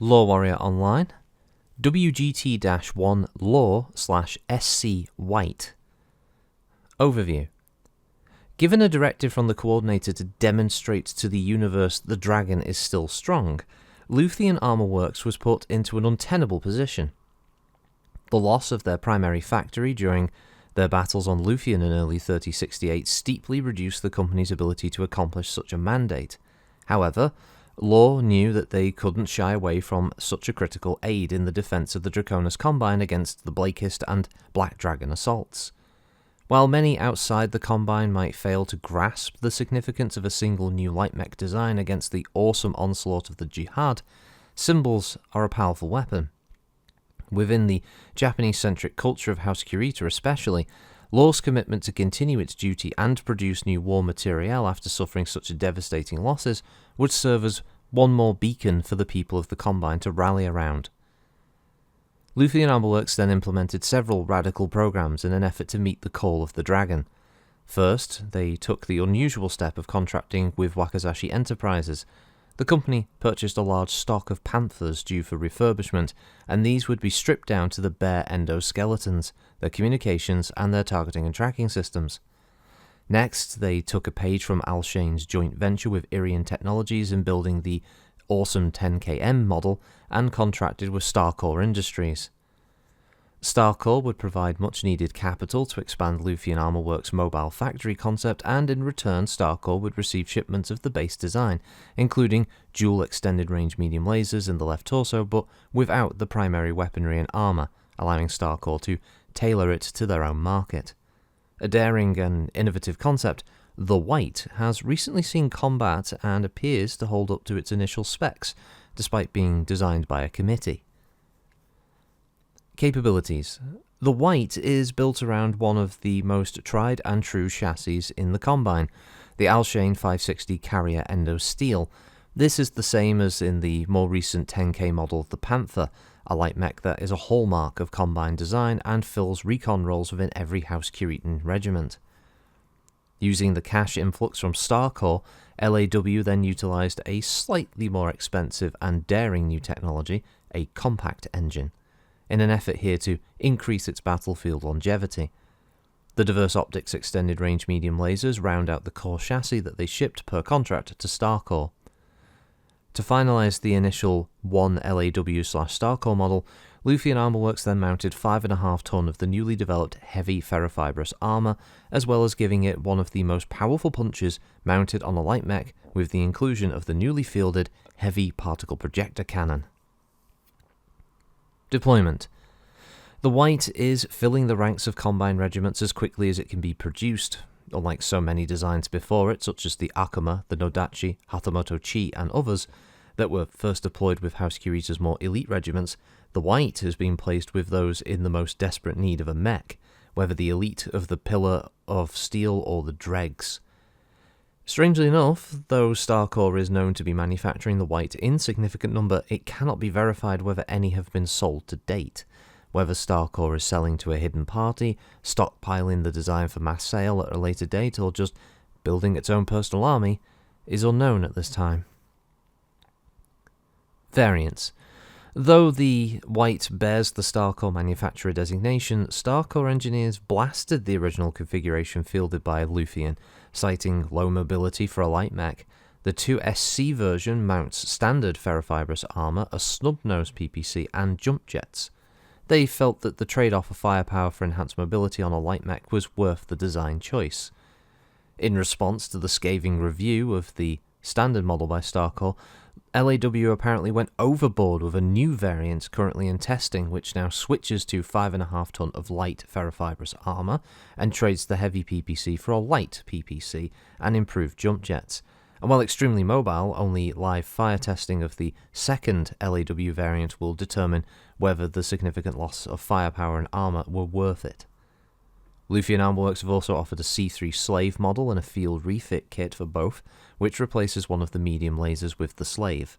LoreWarrior Online, WGT-1 Lore/SC Wight. Overview. Given a directive from the Coordinator to demonstrate to the universe the dragon is still strong, Luthien Armor Works was put into an untenable position. The loss of their primary factory during their battles on Luthien in early 3068 steeply reduced the company's ability to accomplish such a mandate. However, Lore knew that they couldn't shy away from such a critical aid in the defense of the Draconis Combine against the Blakist and Black Dragon assaults. While many outside the Combine might fail to grasp the significance of a single new light mech design against the awesome onslaught of the Jihad, symbols are a powerful weapon. Within the Japanese-centric culture of House Kurita especially, Lore's commitment to continue its duty and produce new war materiel after suffering such devastating losses would serve as one more beacon for the people of the Combine to rally around. Luthien Armor Works then implemented several radical programs in an effort to meet the call of the dragon. First, they took the unusual step of contracting with Wakizashi Enterprises. The company purchased a large stock of Panthers due for refurbishment, and these would be stripped down to the bare endoskeletons, their communications, and their targeting and tracking systems. Next, they took a page from Alshane's joint venture with Irian Technologies in building the awesome 10km model and contracted with Starcore Industries. Starcore would provide much-needed capital to expand Luthien Armor Works' mobile factory concept, and in return Starcore would receive shipments of the base design, including dual extended-range medium lasers in the left torso, but without the primary weaponry and armor, allowing Starcore to tailor it to their own market. A daring and innovative concept, the Wight has recently seen combat and appears to hold up to its initial specs, despite being designed by a committee. Capabilities. The Wight is built around one of the most tried and true chassis in the Combine, the Alshane 560 Carrier Endo Steel. This is the same as in the more recent 10K model of the Panther, a light mech that is a hallmark of Combine design and fills recon roles within every House Kuritan regiment. Using the cash influx from Starcore, LAW then utilized a slightly more expensive and daring new technology, a compact engine, in an effort here to increase its battlefield longevity. The diverse optics extended range medium lasers round out the core chassis that they shipped per contract to Starcore. To finalize the initial 1 LAW/Starcore model, Luthien Armor Works then mounted 5.5 ton of the newly developed heavy ferrofibrous armor, as well as giving it one of the most powerful punches mounted on a light mech with the inclusion of the newly fielded heavy particle projector cannon. Deployment. The Wight is filling the ranks of Combine regiments as quickly as it can be produced. Unlike so many designs before it, such as the Akuma, the Nodachi, Hatamoto Chi, and others that were first deployed with House Kurita's more elite regiments, the Wight has been placed with those in the most desperate need of a mech, whether the elite of the Pillar of Steel or the Dregs. Strangely enough, though Starcore is known to be manufacturing the Wight in significant number, it cannot be verified whether any have been sold to date. Whether Starcore is selling to a hidden party, stockpiling the design for mass sale at a later date, or just building its own personal army, is unknown at this time. Variants. Though the Wight bears the Starcore manufacturer designation, Starcore engineers blasted the original configuration fielded by Luthien, citing low mobility for a light mech. The 2SC version mounts standard ferrofibrous armor, a snub-nosed PPC, and jump jets. They felt that the trade-off of firepower for enhanced mobility on a light mech was worth the design choice. In response to the scathing review of the standard model by Starcore, LAW apparently went overboard with a new variant currently in testing, which now switches to 5.5 ton of light ferrofibrous armor and trades the heavy PPC for a light PPC and improved jump jets. And while extremely mobile, only live fire testing of the second LAW variant will determine whether the significant loss of firepower and armor were worth it. Luthien Armor Works have also offered a C3 Slave model and a field refit kit for both, which replaces one of the medium lasers with the Slave.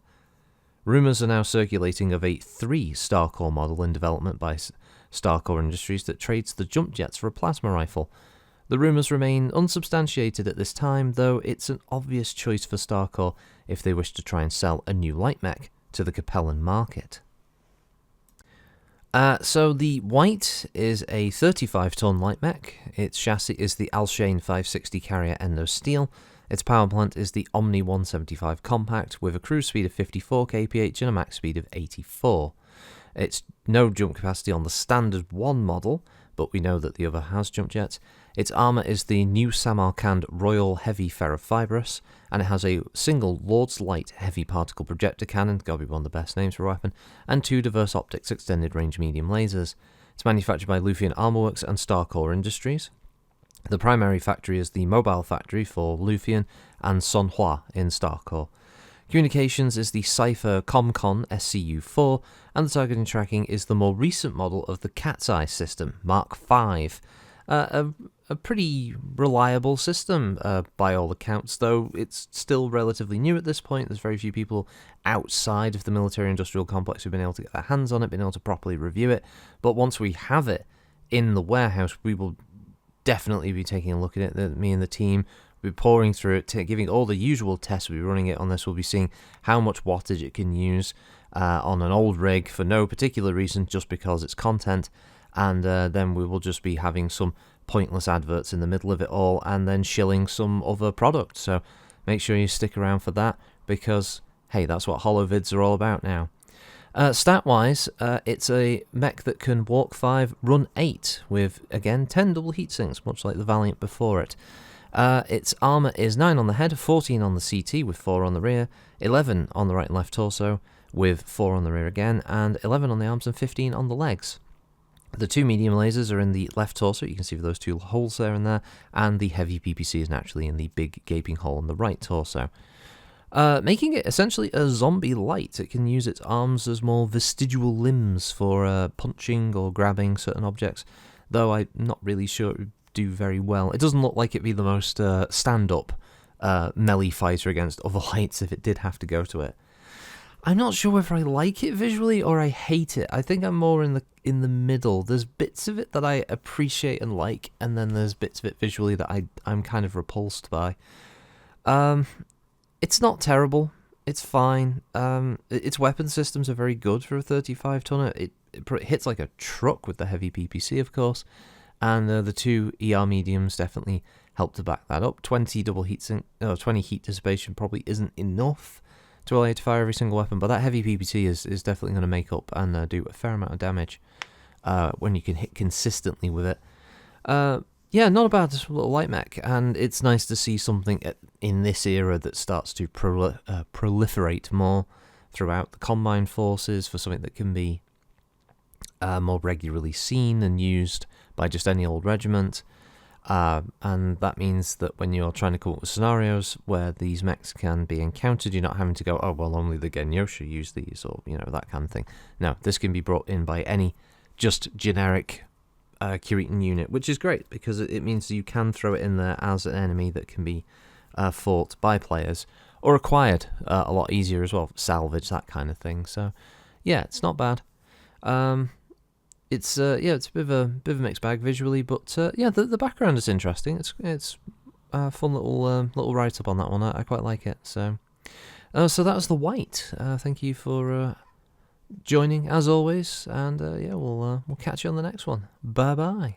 Rumours are now circulating of a 3 Starcore model in development by Starcore Industries that trades the jump jets for a plasma rifle. The rumours remain unsubstantiated at this time, though it's an obvious choice for Starcore if they wish to try and sell a new light mech to the Capellan market. So the Wight is a 35-ton light mech. Its chassis is the Alshane 560 carrier endo steel. Its power plant is the Omni 175 compact with a cruise speed of 54 kph and a max speed of 84. It's no jump capacity on the standard 1 model, but we know that the other has jump jets. Its armour is the new Samarkand Royal Heavy Ferrofibrous, and it has a single Lord's Light heavy particle projector cannon, gotta be one of the best names for a weapon, and 2 diverse optics extended range medium lasers. It's manufactured by Lufien Armorworks and Starcore Industries. The primary factory is the mobile factory for Lufien and Sonhua in Starcore. Communications is the Cypher Comcon SCU-4, and the targeting tracking is the more recent model of the Cat's Eye system, Mark V. A pretty reliable system by all accounts, though it's still relatively new at this point. There's very few people outside of the military-industrial complex who've been able to get their hands on it, been able to properly review it. But once we have it in the warehouse, we will definitely be taking a look at it. Me and the team will be pouring through it, giving all the usual tests. We'll be running it on this. We'll be seeing how much wattage it can use on an old rig for no particular reason, just because it's content. And then we will just be having some pointless adverts in the middle of it all, and then shilling some other product. So make sure you stick around for that, because hey, that's what holovids are all about now. Stat-wise, it's a mech that can walk 5, run 8, with, again, 10 double heatsinks, much like the Valiant before it. Its armour is 9 on the head, 14 on the CT with 4 on the rear, 11 on the right and left torso with 4 on the rear again, and 11 on the arms and 15 on the legs. The 2 medium lasers are in the left torso, you can see those 2 holes there and there, and the heavy PPC is naturally in the big gaping hole in the right torso. Making it essentially a zombie light. It can use its arms as more vestigial limbs for punching or grabbing certain objects, though I'm not really sure it would do very well. It doesn't look like it'd be the most stand-up melee fighter against other lights if it did have to go to it. I'm not sure whether I like it visually or I hate it. I think I'm more in the middle. There's bits of it that I appreciate and like, and then there's bits of it visually that I'm kind of repulsed by. It's not terrible. It's fine. Its weapon systems are very good for a 35-tonner. It hits like a truck with the heavy PPC, of course, and the 2 ER mediums definitely help to back that up. 20 heat dissipation probably isn't enough to allow you to fire every single weapon, but that heavy PPC is definitely going to make up and do a fair amount of damage when you can hit consistently with it. Yeah, not a bad little light mech, and it's nice to see something in this era that starts to proliferate more throughout the Combined Forces, for something that can be more regularly seen and used by just any old regiment. And that means that when you're trying to come up with scenarios where these mechs can be encountered, you're not having to go, oh, well, only the Genyosha use these, or, you know, that kind of thing. No, this can be brought in by any just generic Curitan unit, which is great, because it means you can throw it in there as an enemy that can be fought by players, or acquired a lot easier as well, salvage, that kind of thing. So, yeah, it's not bad. It's a bit of a mixed bag visually, but yeah, the background is interesting. It's a fun little write up on that one. I quite like it. So that was the Wight. Thank you for joining as always, and yeah, we'll catch you on the next one. Bye bye.